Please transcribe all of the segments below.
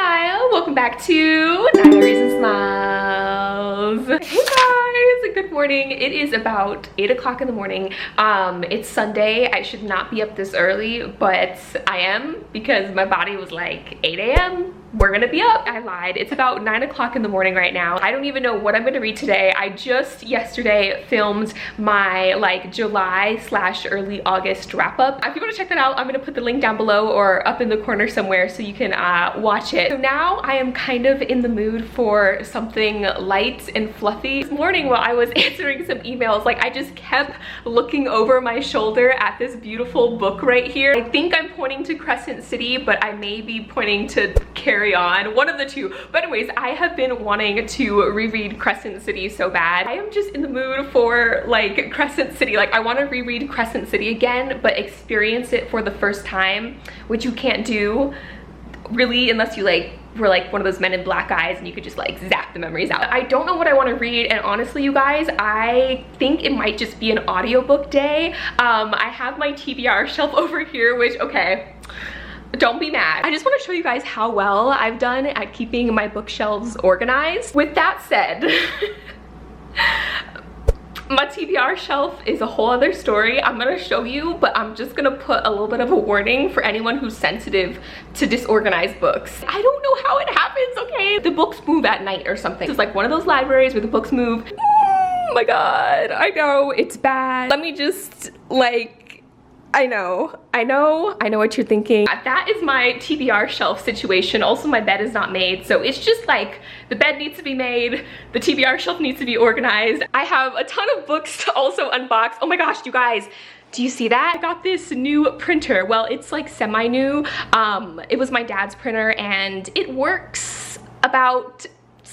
Hi, welcome back to 9 Reasons Smiles. Hey guys, good morning. It is about 8 o'clock in the morning. It's Sunday. I should not be up this early, but I am because my body was like 8 a.m. We're gonna be up. I lied. It's about 9 o'clock in the morning right now. I don't even know what I'm gonna read today. I just yesterday filmed my like July/early August wrap up. If you want to check that out, I'm gonna put the link down below or up in the corner somewhere so you can watch it. So now I am kind of in the mood for something light and fluffy. This morning while I was answering some emails, like I just kept looking over my shoulder at this beautiful book right here. I think I'm pointing to Crescent City, but I may be pointing to Carry On, one of the two. But anyways, I have been wanting to reread Crescent City so bad. I am just in the mood for like Crescent City. Like I want to reread Crescent City again, but experience it for the first time, which you can't do really unless you like were like one of those Men in Black guys and you could just like zap the memories out. I don't know what I want to read, and honestly you guys, I think it might just be an audiobook day. I have my TBR shelf over here, which okay, don't be mad. I just want to show you guys how well I've done at keeping my bookshelves organized. With that said, my TBR shelf is a whole other story. I'm gonna show you, but I'm just gonna put a little bit of a warning for anyone who's sensitive to disorganized books. I don't know how it happens, okay? The books move at night or something. It's like one of those libraries where the books move. Oh my God, I know, it's bad. Let me just like, I know what you're thinking. That is my TBR shelf situation. Also, my bed is not made, so it's just like the bed needs to be made, the TBR shelf needs to be organized. I have a ton of books to also unbox. Oh my gosh, you guys, do you see that? I got this new printer. Well, it's like semi-new. It was my dad's printer and it works about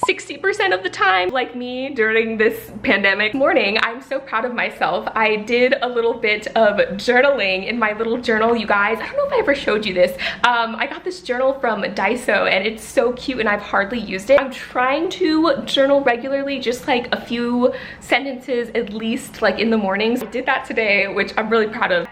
60% of the time, like me during this pandemic. Morning, I'm so proud of myself. I did a little bit of journaling in my little journal, you guys. I don't know if I ever showed you this. I got this journal from Daiso and it's so cute and I've hardly used it. I'm trying to journal regularly, just like a few sentences at least, like in the mornings. I did that today, which I'm really proud of.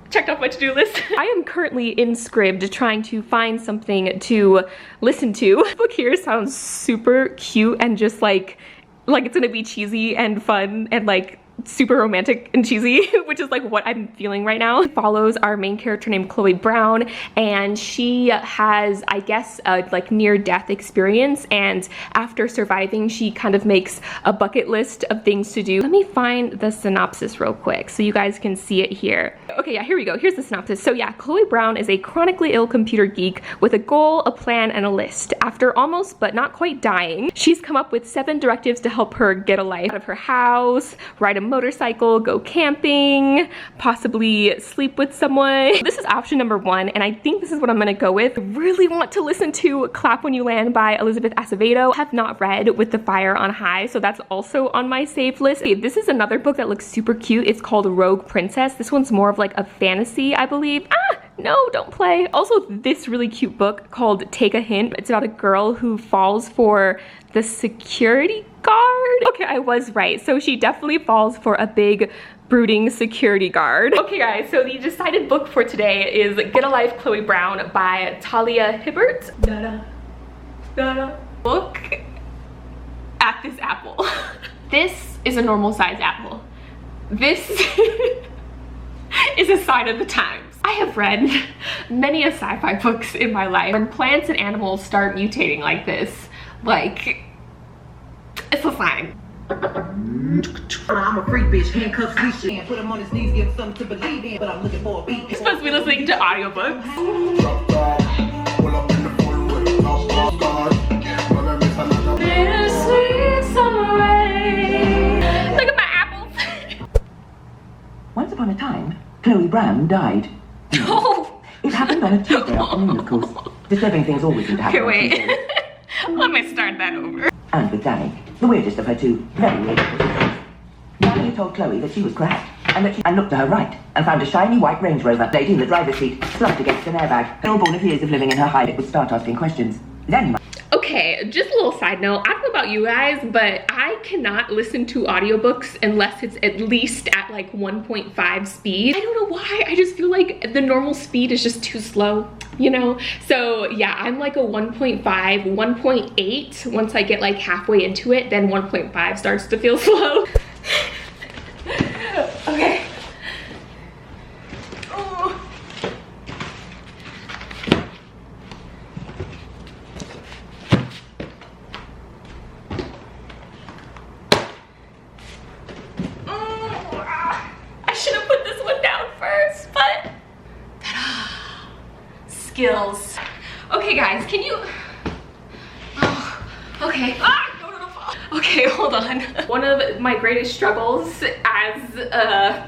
Checked off my to-do list. I am currently in Scribd trying to find something to listen to. This book here sounds super cute and just like it's gonna be cheesy and fun and like super romantic and cheesy, which is like what I'm feeling right now. It follows our main character named Chloe Brown, and she has, I guess, a like near-death experience, and after surviving, she kind of makes a bucket list of things to do. Let me find the synopsis real quick so you guys can see it here. Okay, yeah, here we go. Here's the synopsis. So yeah, Chloe Brown is a chronically ill computer geek with a goal, a plan, and a list. After almost but not quite dying, she's come up with 7 directives to help her get a life out of her house, ride a motorcycle, go camping, possibly sleep with someone. This is option number 1, and I think this is what I'm gonna go with. I really want to listen to Clap When You Land by Elizabeth Acevedo. I have not read With the Fire on High, so that's also on my saved list. Okay, this is another book that looks super cute. It's called Rogue Princess. This one's more of like a fantasy, I believe. No, don't play. Also, this really cute book called Take a Hint. It's about a girl who falls for the security guard. Okay, I was right. So she definitely falls for a big brooding security guard. Okay guys, so the decided book for today is Get a Life, Chloe Brown by Talia Hibbert. Look at this apple. This is a normal size apple. This is a sign of the times. I have read many a sci-fi books in my life. When plants and animals start mutating like this, like, it's a sign. I'm a freak bitch, handcuffs, leash, put him on his knees, give him something to believe in, but I'm looking for a beat. You're supposed to be listening to audiobooks. Bittersweet summer rain. Look at my apples. Once upon a time, Chloe Brown died. Oh. It happened on a Tuesday afternoon, of course. Disturbing things always seem to happen. Okay, wait. Let me start that over. And with Danny, the weirdest of her two very weird positions. Danny told Chloe that she was crashed, and looked to her right, and found a shiny white Range Rover laid in the driver's seat, slumped against an airbag. All born of years of living in her hide, it would start asking questions. Then Okay, just a little side note. I don't know about you guys, but I cannot listen to audiobooks unless it's at least at like 1.5 speed. I don't know why, I just feel like the normal speed is just too slow, you know? So yeah, I'm like a 1.5, 1.8. Once I get like halfway into it, then 1.5 starts to feel slow. Okay. Skills. Okay guys, can you, oh, okay, no. Okay, hold on. One of my greatest struggles as a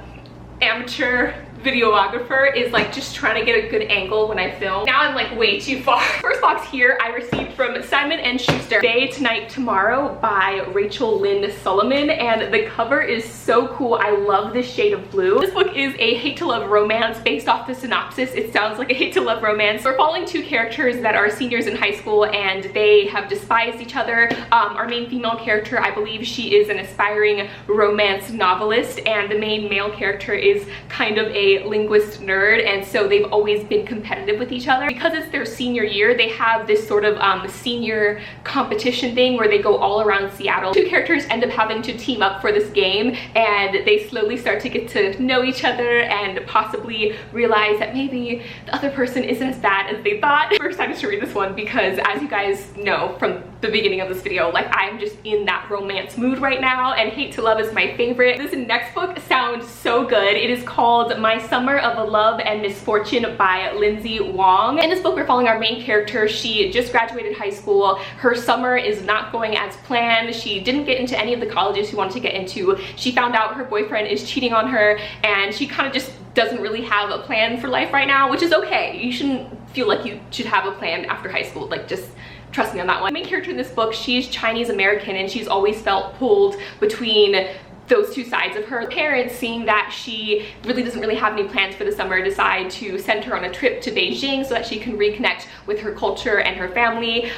amateur videographer is like just trying to get a good angle when I film. Now I'm like way too far. First box here I received from Simon & Schuster, Day, Tonight, Tomorrow by Rachel Lynn Solomon, and the cover is so cool. I love this shade of blue. This book is a hate to love romance. Based off the synopsis, it sounds like a hate to love romance. We're following two characters that are seniors in high school and they have despised each other. Our main female character, I believe she is an aspiring romance novelist, and the main male character is kind of a linguist nerd, and so they've always been competitive with each other. Because it's their senior year, they have this sort of senior competition thing where they go all around Seattle. Two characters end up having to team up for this game, and they slowly start to get to know each other and possibly realize that maybe the other person isn't as bad as they thought. We're excited to read this one because, as you guys know from the beginning of this video, like I'm just in that romance mood right now, and hate to love is my favorite. This next book sounds so good. It is called My Summer of a Love and Misfortune by Lindsay Wong. In this book, we're following our main character. She just graduated high school. Her summer is not going as planned. She didn't get into any of the colleges she wanted to get into. She found out her boyfriend is cheating on her, and she kind of just doesn't really have a plan for life right now, which is okay. You shouldn't feel like you should have a plan after high school. Like, just trust me on that one. The main character in this book, she's Chinese American, and she's always felt pulled between those two sides of her. Parents, seeing that she really doesn't really have any plans for the summer, decide to send her on a trip to Beijing so that she can reconnect with her culture and her family.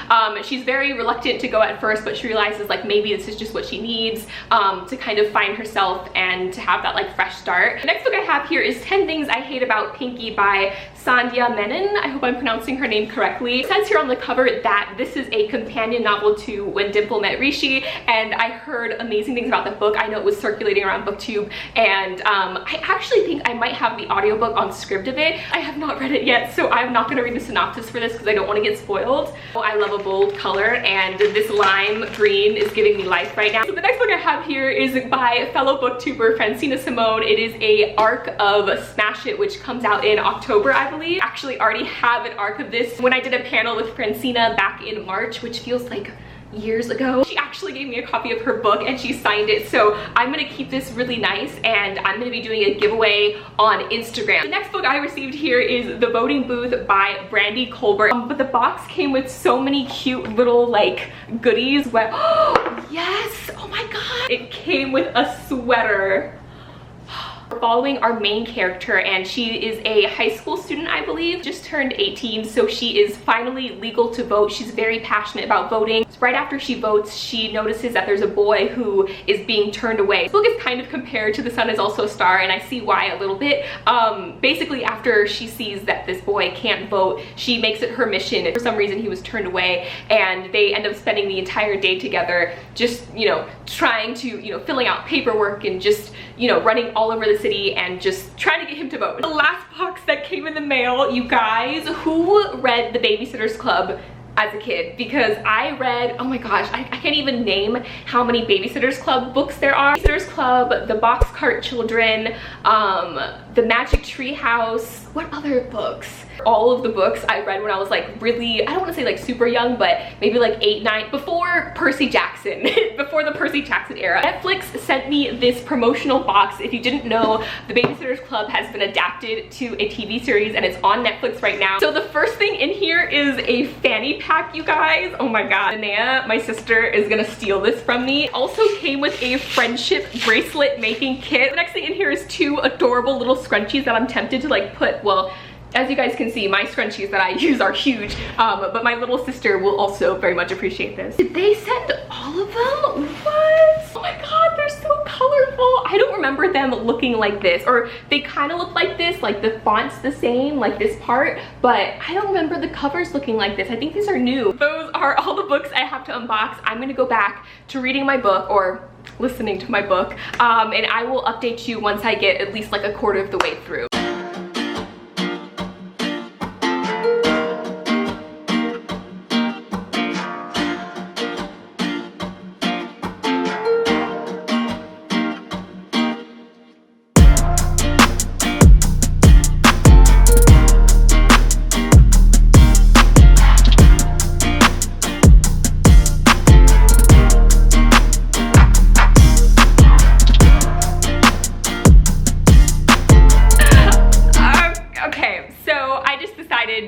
She's very reluctant to go at first, but she realizes like maybe this is just what she needs to kind of find herself and to have that like fresh start. The next book I have here is 10 Things I Hate About Pinky by Sandhya Menon. I hope I'm pronouncing her name correctly. It says here on the cover that this is a companion novel to When Dimple Met Rishi, and I heard amazing things about the book. I know it was circulating around BookTube, and I actually think I might have the audiobook on script of it. I have not read it yet, so I'm not gonna read the synopsis for this because I don't want to get spoiled. I love a bold color, and this lime green is giving me life right now. So the next book I have here is by fellow booktuber Francina Simone. It is a arc of Smash It, which comes out in October, I believe. Actually already have an arc of this when I did a panel with Francina back in March, which feels like years ago. She actually gave me a copy of her book and she signed it, so I'm gonna keep this really nice, and I'm gonna be doing a giveaway on Instagram. The next book I received here is The Voting Booth by Brandy Colbert, but the box came with so many cute little like goodies. Oh yes, oh my god, it came with a sweater. We're following our main character, and she is a high school student, I believe, just turned 18, so she is finally legal to vote. She's very passionate about voting. Right after she votes, she notices that there's a boy who is being turned away. This book is kind of compared to The Sun Is Also a Star, and I see why a little bit. Basically, after she sees that this boy can't vote, she makes it her mission. For some reason, he was turned away, and they end up spending the entire day together, just, you know, trying to, you know, filling out paperwork and just, you know, running all over the city and just trying to get him to vote. The last box that came in the mail, you guys, who read The Babysitter's Club as a kid? Because I read, oh my gosh, I can't even name how many Babysitter's Club books there are. Babysitter's Club, The Boxcart Children, The Magic Tree House. What other books? All of the books I read when I was like really, I don't want to say like super young, but maybe like 8, 9, before Percy Jackson, before the Percy Jackson era. Netflix sent me this promotional box. If you didn't know, The Babysitter's Club has been adapted to a TV series and it's on Netflix right now. So the first thing in here is a fanny pack, you guys. Oh my god. Linnea, my sister, is gonna steal this from me. It also came with a friendship bracelet making kit. The next thing in here is 2 adorable little scrunchies that I'm tempted to like put, well, As you guys can see, my scrunchies that I use are huge, but my little sister will also very much appreciate this. Did they send all of them? What? Oh my god, they're so colorful. I don't remember them looking like this, or they kind of look like this, like the font's the same, like this part, but I don't remember the covers looking like this. I think these are new. Those are all the books I have to unbox. I'm gonna go back to reading my book, or listening to my book, and I will update you once I get at least like a quarter of the way through.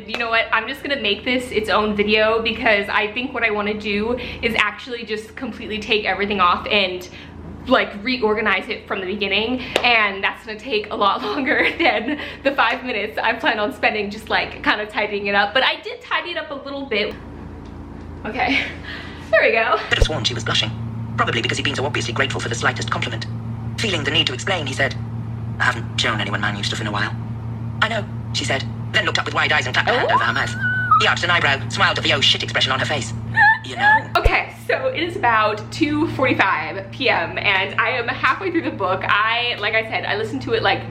You know what, I'm just gonna make this its own video because I think what I want to do is actually just completely take everything off and like reorganize it from the beginning, and that's gonna take a lot longer than the 5 minutes I plan on spending just like kind of tidying it up. But I did tidy it up a little bit. Okay, there we go. Could have sworn she was blushing, probably because he'd been so obviously grateful for the slightest compliment. Feeling the need to explain, he said, "I haven't shown anyone my new stuff in a while." "I know," she said, then looked up with wide eyes and clapped her hand over her mouth. He arched an eyebrow, smiled at the oh shit expression on her face. "You know." Okay, so it is about 2:45 p.m. and I am halfway through the book. Like I said, I listened to it like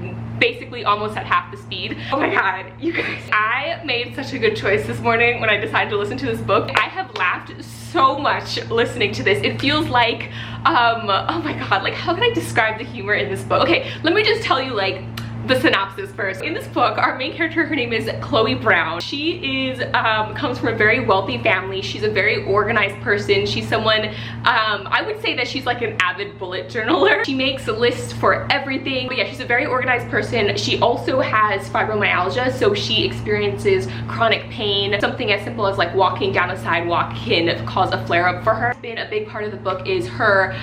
basically almost at half the speed. Oh my god, you guys, I made such a good choice this morning when I decided to listen to this book. I have laughed so much listening to this. It feels like, oh my god, like how can I describe the humor in this book? Okay, let me just tell you like the synopsis first. In this book, our main character, her name is Chloe Brown. She is comes from a very wealthy family. She's a very organized person. She's someone, I would say that she's like an avid bullet journaler. She makes a list for everything. But yeah, she's a very organized person. She also has fibromyalgia, so she experiences chronic pain. Something as simple as like walking down a sidewalk can cause a flare-up for her. Been a big part of the book is her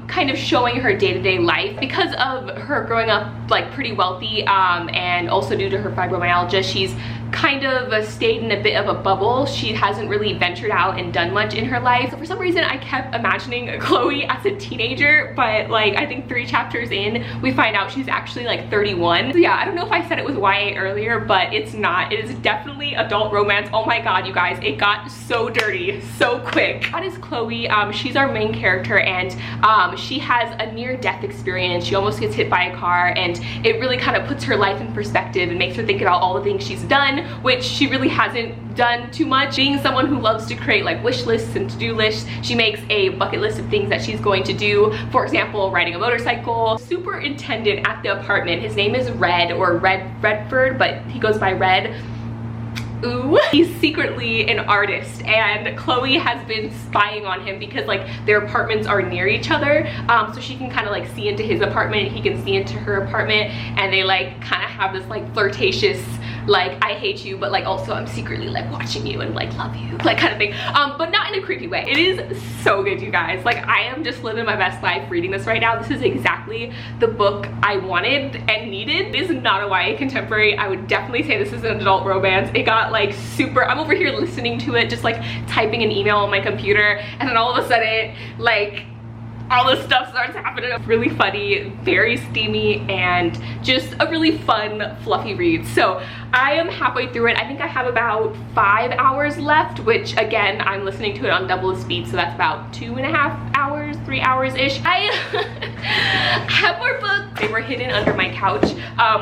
kind of showing her day-to-day life. Because of her growing up like pretty wealthy, and also due to her fibromyalgia, she's kind of stayed in a bit of a bubble. She hasn't really ventured out and done much in her life. So for some reason I kept imagining Chloe as a teenager, but like I think 3 chapters in we find out she's actually like 31. So yeah, I don't know if I said it was YA earlier, but it's not. It is definitely adult romance. Oh my god, you guys, it got so dirty so quick. That is Chloe. She's our main character, and she has a near-death experience. She almost gets hit by a car, and it really kind of puts her life in perspective and makes her think about all the things she's done, which she really hasn't done too much. Being someone who loves to create like wish lists and to-do lists, she makes a bucket list of things that she's going to do. For example, riding a motorcycle. Superintendent at the apartment, his name is Red, or Redford, but he goes by Red. Ooh. He's secretly an artist, and Chloe has been spying on him because like their apartments are near each other, so she can kind of like see into his apartment, he can see into her apartment, and they like kind of have this like flirtatious like I hate you but like also I'm secretly like watching you and like love you like kind of thing, but not in a creepy way. It is so good, you guys. Like I am just living my best life reading this right now. This is exactly the book I wanted and needed. It is not a YA contemporary. I would definitely say this is an adult romance. It got like super, I'm over here listening to it, just like typing an email on my computer, and then all of a sudden like all this stuff starts happening. Really funny, very steamy, and just a really fun, fluffy read. So I am halfway through it. I think I have about 5 hours left, which again, I'm listening to it on double the speed, so that's about 2.5 hours, 3 hours-ish. I have more books. They were hidden under my couch,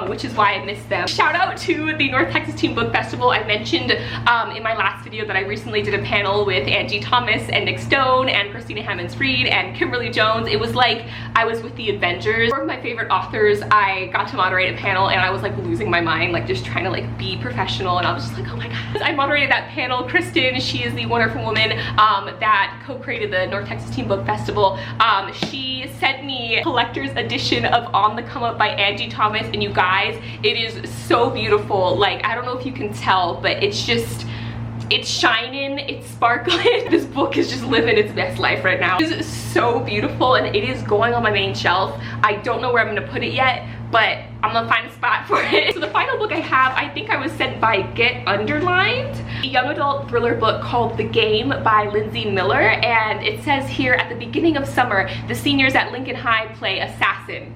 which is why I missed them. Shout out to the North Texas Teen Book Festival. I mentioned in my last video that I recently did a panel with Angie Thomas and Nick Stone and Christina Hammonds-Reed and Kimberly Jones. It was like I was with the Avengers. One of my favorite authors, I got to moderate a panel and I was like losing my mind, like just trying to like be professional, and I was just like, oh my god. I moderated that panel. Kristen, she is the wonderful woman that co-created the North Texas Teen Book Festival. She sent me a collector's edition of On the Come Up by Angie Thomas, and you guys, it is so beautiful. Like I don't know if you can tell, but it's just, it's shining, it's sparkling. This book is just living its best life right now. It is so beautiful, and it is going on my main shelf. I don't know where I'm gonna put it yet, but I'm gonna find a spot for it. So the final book I have, I think I was sent by Get Underlined, a young adult thriller book called The Game by Lindsay Miller, and it says here, at the beginning of summer, the seniors at Lincoln High play assassin.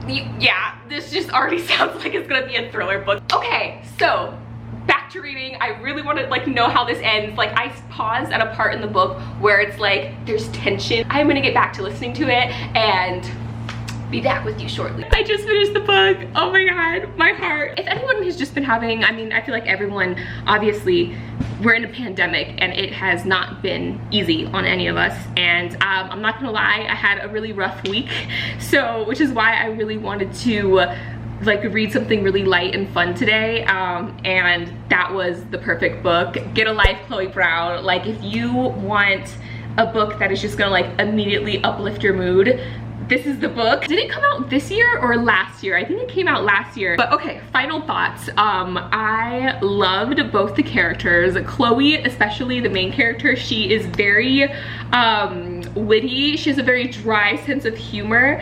Yeah, this just already sounds like it's gonna be a thriller book. Okay, so back to reading. I really want to like know how this ends. Like, I paused at a part in the book where it's like there's tension. I'm gonna get back to listening to it and be back with you shortly. I just finished the book. Oh my god, my heart. If anyone has just been having, I mean, I feel like everyone, obviously we're in a pandemic and it has not been easy on any of us, and I'm not gonna lie, I had a really rough week, so which is why I really wanted to like read something really light and fun today, and that was the perfect book. Get a Life, Chloe Brown. Like, if you want a book that is just gonna like immediately uplift your mood, this is the book. Did it come out this year or last year? I think it came out last year. But okay, final thoughts. I loved both the characters. Chloe, especially the main character, she is very witty. She has a very dry sense of humor.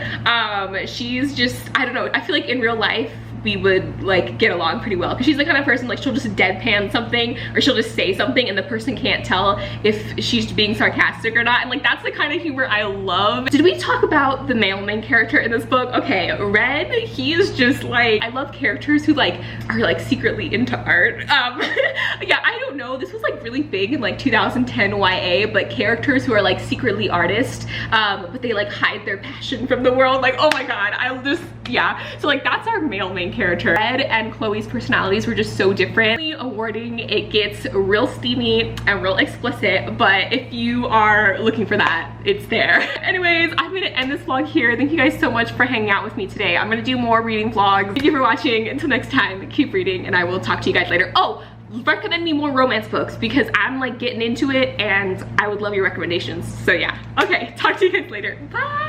She's just, I don't know, I feel like in real life we would like get along pretty well, because she's the kind of person like she'll just deadpan something or she'll just say something and the person can't tell if she's being sarcastic or not, and like that's the kind of humor I love. Did we talk about the male main character in this book? Okay, Red, he is just like, I love characters who like are like secretly into art. Yeah, I don't know, this was like really big in like 2010 YA, but characters who are like secretly artists, but they like hide their passion from the world. Like, oh my god, I'll just, yeah. So like that's our male main character. Red and Chloe's personalities were just so different. Awarding, it gets real steamy and real explicit, but if you are looking for that, it's there. Anyways, I'm gonna end this vlog here. Thank you guys so much for hanging out with me today. I'm gonna do more reading vlogs. Thank you for watching. Until next time, keep reading and I will talk to you guys later. Oh, recommend me more romance books because I'm like getting into it and I would love your recommendations. So yeah, okay, talk to you guys later. Bye.